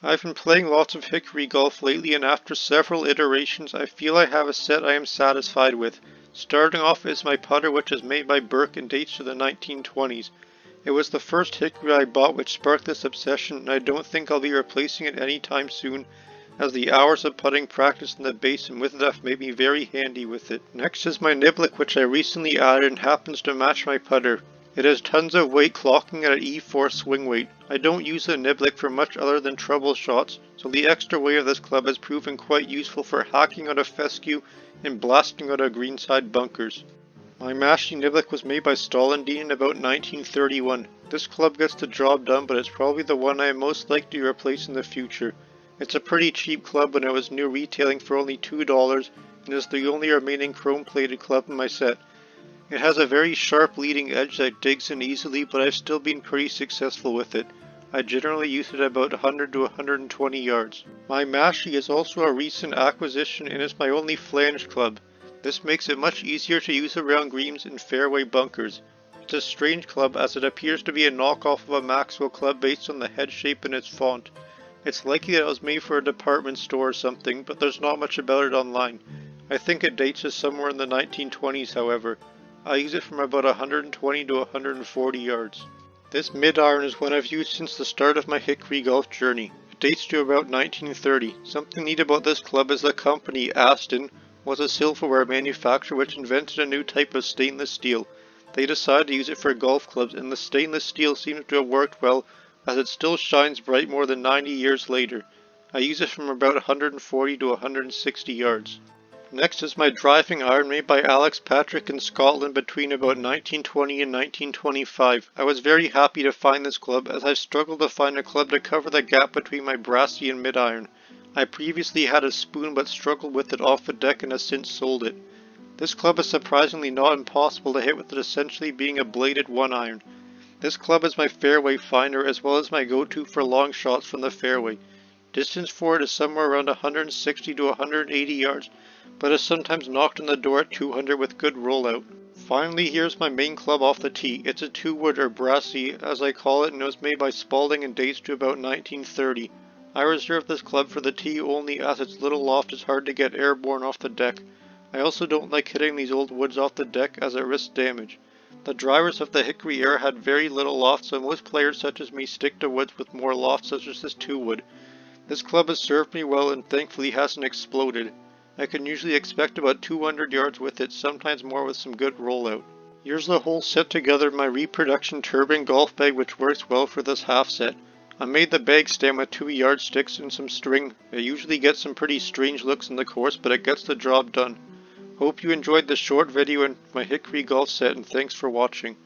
I've been playing lots of Hickory golf lately, and after several iterations I feel I have a set I am satisfied with. Starting off is my putter, which is made by Burke and dates to the 1920s. It was the first Hickory I bought which sparked this obsession, and I don't think I'll be replacing it anytime soon, as the hours of putting practice in the base and with it have made me very handy with it. Next is my niblic, which I recently added and happens to match my putter. It has tons of weight, clocking at an E4 swing weight. I don't use the niblic for much other than trouble shots, so the extra weight of this club has proven quite useful for hacking out of fescue and blasting out of greenside bunkers. My mashi niblic was made by Stalendine in about 1931. This club gets the job done, but it's probably the one I am most likely to replace in the future. It's a pretty cheap club when it was new, retailing for only $2, and is the only remaining chrome-plated club in my set. It has a very sharp leading edge that digs in easily, but I've still been pretty successful with it. I generally use it at about 100 to 120 yards. My mashi is also a recent acquisition and is my only flange club. This makes it much easier to use around greens and fairway bunkers. It's a strange club as it appears to be a knockoff of a Maxwell club based on the head shape and its font. It's likely that it was made for a department store or something, but there's not much about it online. I think it dates to somewhere in the 1920s, however. I use it from about 120 to 140 yards. This mid-iron is one I've used since the start of my Hickory golf journey. It dates to about 1930. Something neat about this club is the company, Aston, was a silverware manufacturer which invented a new type of stainless steel. They decided to use it for golf clubs, and the stainless steel seems to have worked well as it still shines bright more than 90 years later. I use it from about 140 to 160 yards. Next is my driving iron made by Alex Patrick in Scotland between about 1920 and 1925. I was very happy to find this club as I've struggled to find a club to cover the gap between my brassy and mid-iron. I previously had a spoon but struggled with it off the deck and have since sold it. This club is surprisingly not impossible to hit with it essentially being a bladed 1-iron. This club is my fairway finder as well as my go-to for long shots from the fairway. Distance for it is somewhere around 160 to 180 yards, but is sometimes knocked on the door at 200 with good rollout. Finally, here's my main club off the tee. It's a 2-wood or brassy, as I call it, and it was made by Spalding and dates to about 1930. I reserve this club for the tee only as its little loft is hard to get airborne off the deck. I also don't like hitting these old woods off the deck as it risks damage. The drivers of the Hickory era had very little loft, so most players such as me stick to woods with more loft, such as this 2-wood. This club has served me well and thankfully hasn't exploded. I can usually expect about 200 yards with it, sometimes more with some good rollout. Here's the whole set together in my reproduction turban golf bag, which works well for this half set. I made the bag stand with 2 yardsticks and some string. It usually gets some pretty strange looks in the course, but it gets the job done. Hope you enjoyed this short video and my Hickory golf set, and thanks for watching.